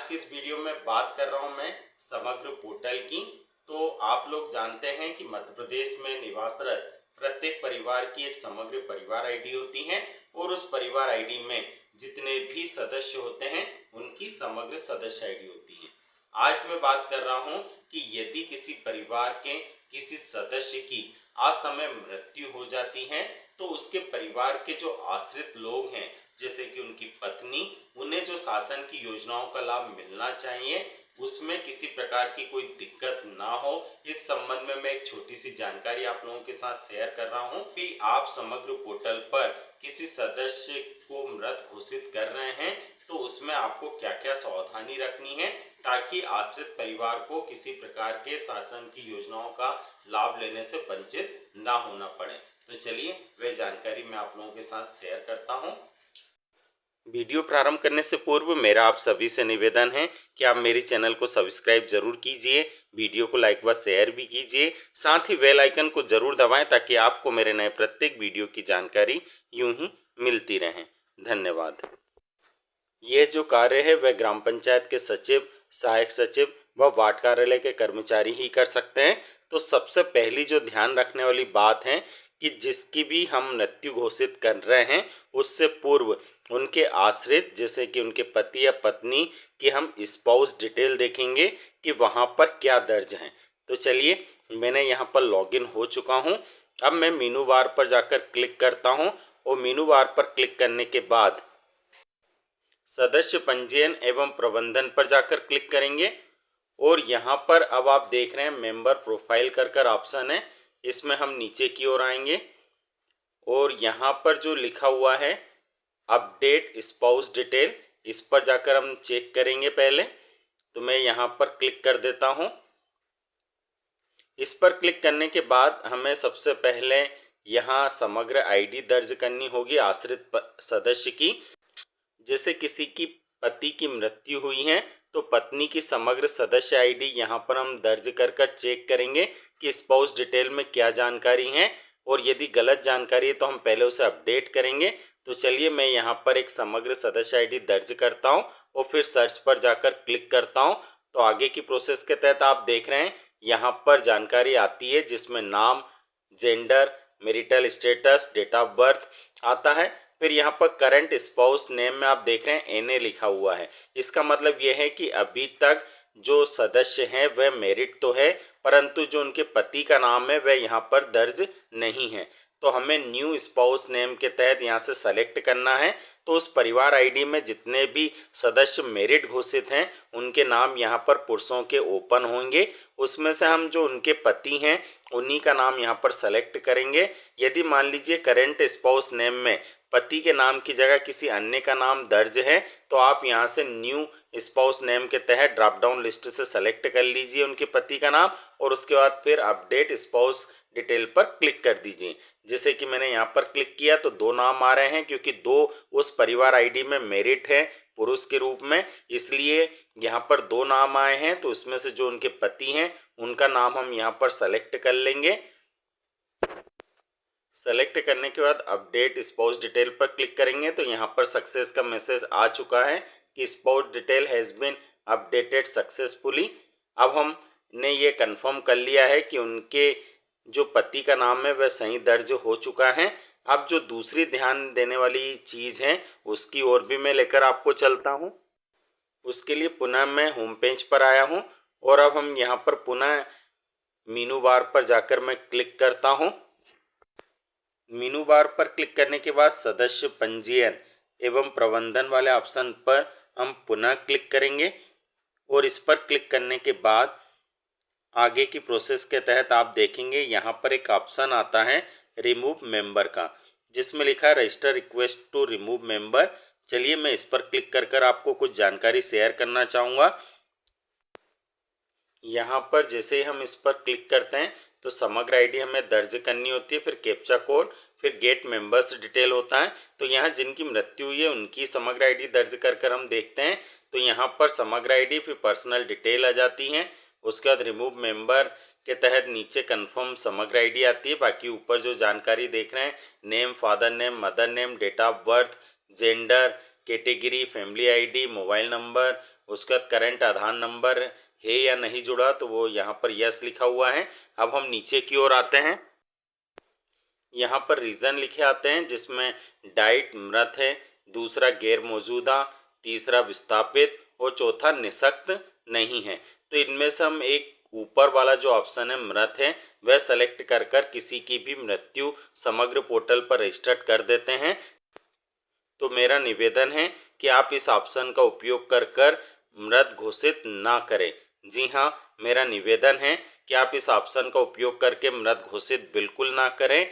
की इस वीडियो में बात कर रहा हूं मैं समग्र पोर्टल की। तो आप लोग जानते हैं कि मध्य प्रदेश में निवासरत प्रत्येक परिवार की एक समग्र परिवार आईडी होती है और उस परिवार आईडी में जितने भी सदस्य होते हैं उनकी समग्र सदस्य आईडी होती है। आज मैं बात कर रहा हूं कि यदि किसी परिवार के किसी सदस्य की असमय मृत्यु हो जाती है तो उसके परिवार के जो आश्रित लोग हैं जैसे कि उनकी पत्नी, उन्हें जो शासन की योजनाओं का लाभ मिलना चाहिए उसमें किसी प्रकार की कोई दिक्कत ना हो, इस संबंध में मैं एक छोटी सी जानकारी आप लोगों के साथ शेयर कर रहा हूं कि आप समग्र पोर्टल पर किसी सदस्य को मृत घोषित कर रहे हैं तो उसमें आपको क्या क्या सावधानी रखनी है ताकि आश्रित परिवार को किसी प्रकार के शासन की योजनाओं का लाभ लेने से वंचित ना होना पड़े। तो चलिए वह जानकारी मैं आप लोगों के साथ शेयर करता हूं। वीडियो प्रारंभ करने से पूर्व मेरा आप सभी से निवेदन है कि आप मेरे चैनल को सब्सक्राइब जरूर कीजिए, वीडियो को लाइक व शेयर भी कीजिए, साथ ही बेल आइकन को जरूर दबाएं ताकि आपको मेरे नए प्रत्येक वीडियो की जानकारी यूं ही मिलती रहे। धन्यवाद। यह जो कार्य है वह ग्राम पंचायत के सचिव, सहायक सचिव व वार्ड कार्यालय के कर्मचारी ही कर सकते हैं। तो सबसे पहली जो ध्यान रखने वाली बात है कि जिसकी भी हम मृत्यु घोषित कर रहे हैं उससे पूर्व उनके आश्रित जैसे कि उनके पति या पत्नी की हम स्पाउस डिटेल देखेंगे कि वहाँ पर क्या दर्ज है। तो चलिए मैंने यहाँ पर लॉगिन हो चुका हूँ। अब मैं मेनू बार पर जाकर क्लिक करता हूँ और मेनू बार पर क्लिक करने के बाद सदस्य पंजीयन एवं प्रबंधन पर जाकर क्लिक करेंगे और यहाँ पर अब आप देख रहे हैं मेंबर प्रोफाइल कर ऑप्शन है, इसमें हम नीचे की ओर आएंगे और यहाँ पर जो लिखा हुआ है अपडेट स्पाउस डिटेल, इस पर जाकर हम चेक करेंगे पहले। तो मैं यहाँ पर क्लिक कर देता हूँ। इस पर क्लिक करने के बाद हमें सबसे पहले यहाँ समग्र आईडी दर्ज करनी होगी आश्रित सदस्य की। जैसे किसी की पति की मृत्यु हुई है तो पत्नी की समग्र सदस्य आईडी यहाँ पर हम दर्ज कर चेक करेंगे कि स्पाउस डिटेल में क्या जानकारी है और यदि गलत जानकारी है तो हम पहले उसे अपडेट करेंगे। तो चलिए मैं यहाँ पर एक समग्र सदस्य आईडी दर्ज करता हूँ और फिर सर्च पर जाकर क्लिक करता हूँ। तो आगे की प्रोसेस के तहत आप देख रहे हैं यहाँ पर जानकारी आती है जिसमें नाम, gender, marital status, date of birth आता है। फिर यहाँ पर करंट स्पाउस नेम में आप देख रहे हैं NA लिखा हुआ है। इसका मतलब यह है कि अभी तक जो सदस्य हैं वह मैरिड तो है परंतु जो उनके पति का नाम है वह यहाँ पर दर्ज नहीं है। तो हमें न्यू स्पाउस नेम के तहत यहाँ से सेलेक्ट करना है। तो उस परिवार आईडी में जितने भी सदस्य मैरिड घोषित हैं उनके नाम यहाँ पर पुरुषों के ओपन होंगे, उसमें से हम जो उनके पति हैं उन्हीं का नाम यहाँ पर सेलेक्ट करेंगे। यदि मान लीजिए करेंट स्पाउस नेम में पति के नाम की जगह किसी अन्य का नाम दर्ज है तो आप यहाँ से न्यू स्पाउस नेम के तहत ड्रॉप डाउन लिस्ट से सेलेक्ट कर लीजिए उनके पति का नाम और उसके बाद फिर अपडेट स्पाउस डिटेल पर क्लिक कर दीजिए। जैसे कि मैंने यहाँ पर क्लिक किया तो दो नाम आ रहे हैं क्योंकि दो उस परिवार आईडी में मेरिट है पुरुष के रूप में, इसलिए यहाँ पर दो नाम आए हैं। तो उसमें से जो उनके पति हैं उनका नाम हम यहाँ पर सेलेक्ट कर लेंगे। सेलेक्ट करने के बाद अपडेट स्पाउस डिटेल पर क्लिक करेंगे तो यहाँ पर सक्सेस का मैसेज आ चुका है कि spouse detail has been updated successfully. अब हमने ये कंफर्म कर लिया है कि उनके जो पति का नाम है वह सही दर्ज हो चुका है। अब जो दूसरी ध्यान देने वाली चीज़ है उसकी ओर भी मैं लेकर आपको चलता हूँ। उसके लिए पुनः मैं होम पेज पर आया हूँ और अब हम यहाँ पर पुनः मेनू बार पर जाकर मैं क्लिक करता हूँ। मेनू बार पर क्लिक करने के बाद सदस्य पंजीयन एवं प्रबंधन वाले ऑप्शन पर हम पुनः क्लिक करेंगे और इस पर क्लिक करने के बाद आगे की प्रोसेस के तहत आप देखेंगे यहाँ पर एक ऑप्शन आता है रिमूव मेंबर का, जिसमें लिखा है register request to remove member. चलिए मैं इस पर क्लिक कर आपको कुछ जानकारी शेयर करना चाहूँगा। यहाँ पर जैसे ही हम इस पर क्लिक करते हैं तो समग्र आईडी हमें दर्ज करनी होती है, फिर कैप्चा कोड, फिर गेट मेंबर्स डिटेल होता है। तो यहाँ जिनकी मृत्यु हुई है उनकी समग्र आईडी दर्ज कर हम देखते हैं। तो यहाँ पर समग्र आईडी फिर पर्सनल डिटेल आ जाती हैं। उसके बाद रिमूव मेंबर के तहत नीचे कंफर्म समग्र आईडी आती है। बाकी ऊपर जो जानकारी देख रहे हैं name, father name, mother name, date of birth, gender, category, family ID, mobile number, उसके बाद करंट आधार नंबर है या नहीं जुड़ा, तो वो यहाँ पर यस लिखा हुआ है। अब हम नीचे की ओर आते हैं, यहाँ पर रीज़न लिखे आते हैं जिसमें डाइट मृत है, दूसरा गैर मौजूदा, तीसरा विस्थापित और चौथा निःशक्त नहीं है। तो इनमें से हम एक ऊपर वाला जो ऑप्शन है मृत है वह सेलेक्ट कर किसी की भी मृत्यु समग्र पोर्टल पर रजिस्टर्ड कर देते हैं। तो मेरा निवेदन है कि आप इस ऑप्शन का उपयोग कर मृत घोषित ना करें। जी हाँ, मेरा निवेदन है कि आप इस ऑप्शन का उपयोग करके मृत घोषित बिल्कुल ना करें,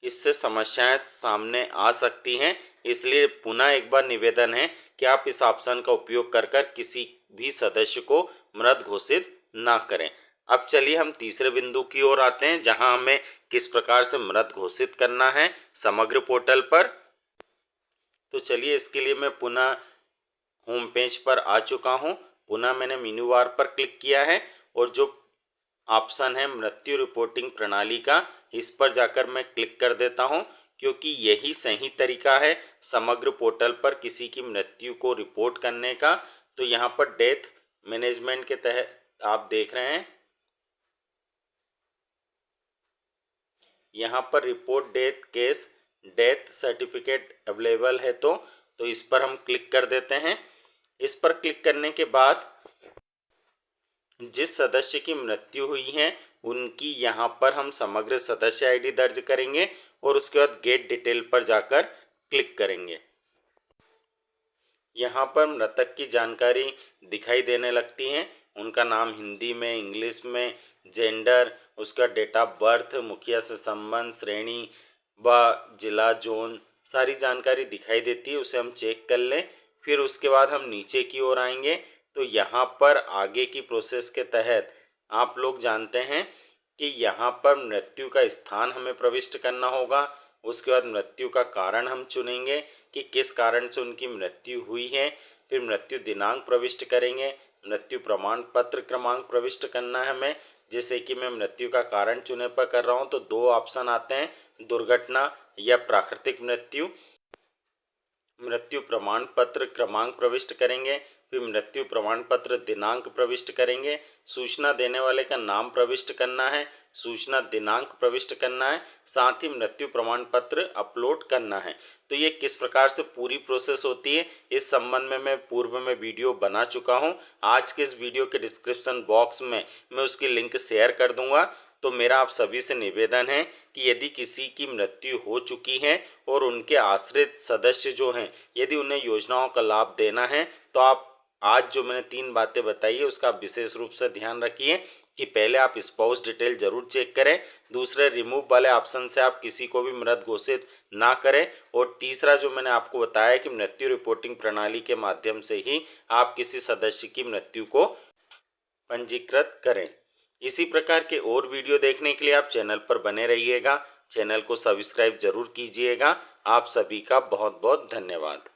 इससे समस्याएं सामने आ सकती हैं। इसलिए पुनः एक बार निवेदन है कि आप इस ऑप्शन का उपयोग कर किसी भी सदस्य को मृत घोषित ना करें। अब चलिए हम तीसरे बिंदु की ओर आते हैं, जहां हमें किस प्रकार से मृत घोषित करना है समग्र पोर्टल पर। तो चलिए इसके लिए मैं पुनः होम पेज पर आ चुका हूं। पुनः मैंने मेन्यू बार पर क्लिक किया है और जो ऑप्शन है मृत्यु रिपोर्टिंग प्रणाली का, इस पर जाकर मैं क्लिक कर देता हूं, क्योंकि यही सही तरीका है समग्र पोर्टल पर किसी की मृत्यु को रिपोर्ट करने का। तो यहाँ पर डेथ मैनेजमेंट के तहत आप देख रहे हैं, यहाँ पर report death case death certificate available है। तो इस पर हम क्लिक कर देते हैं। इस पर क्लिक करने के बाद जिस सदस्य की मृत्यु हुई है उनकी यहाँ पर हम समग्र सदस्य आईडी दर्ज करेंगे और उसके बाद गेट डिटेल पर जाकर क्लिक करेंगे। यहाँ पर मृतक की जानकारी दिखाई देने लगती है, उनका नाम हिंदी में, इंग्लिश में, जेंडर, उसका डेट ऑफ बर्थ, मुखिया से संबंध, श्रेणी व जिला जोन, सारी जानकारी दिखाई देती है। उसे हम चेक कर लें। फिर उसके बाद हम नीचे की ओर आएंगे। तो यहाँ पर आगे की प्रोसेस के तहत आप लोग जानते हैं कि यहाँ पर मृत्यु का स्थान हमें प्रविष्ट करना होगा। उसके बाद मृत्यु का कारण हम चुनेंगे कि किस कारण से उनकी मृत्यु हुई है। फिर मृत्यु दिनांक प्रविष्ट करेंगे। मृत्यु प्रमाण पत्र क्रमांक प्रविष्ट करना है हमें, जैसे कि मैं मृत्यु का कारण चुने पर कर रहा हूँ तो दो ऑप्शन आते हैं, दुर्घटना या प्राकृतिक मृत्यु। मृत्यु प्रमाण पत्र क्रमांक प्रविष्ट करेंगे, फिर मृत्यु प्रमाण पत्र दिनांक प्रविष्ट करेंगे, सूचना देने वाले का नाम प्रविष्ट करना है, सूचना दिनांक प्रविष्ट करना है, साथ ही मृत्यु प्रमाण पत्र अपलोड करना है। तो ये किस प्रकार से पूरी प्रोसेस होती है इस संबंध में मैं पूर्व में वीडियो बना चुका हूँ। आज के इस वीडियो के डिस्क्रिप्शन बॉक्स में मैं उसकी लिंक शेयर कर दूंगा। तो मेरा आप सभी से निवेदन है कि यदि किसी की मृत्यु हो चुकी है और उनके आश्रित सदस्य जो हैं, यदि उन्हें योजनाओं का लाभ देना है तो आप आज जो मैंने 3 बातें बताई है उसका विशेष रूप से ध्यान रखिए कि पहले आप स्पाउस डिटेल जरूर चेक करें, दूसरे रिमूव वाले ऑप्शन से आप किसी को भी मृत घोषित ना करें, और तीसरा जो मैंने आपको बताया कि मृत्यु रिपोर्टिंग प्रणाली के माध्यम से ही आप किसी सदस्य की मृत्यु को पंजीकृत करें। इसी प्रकार के और वीडियो देखने के लिए आप चैनल पर बने रहिएगा, चैनल को सब्सक्राइब जरूर कीजिएगा। आप सभी का बहुत बहुत धन्यवाद।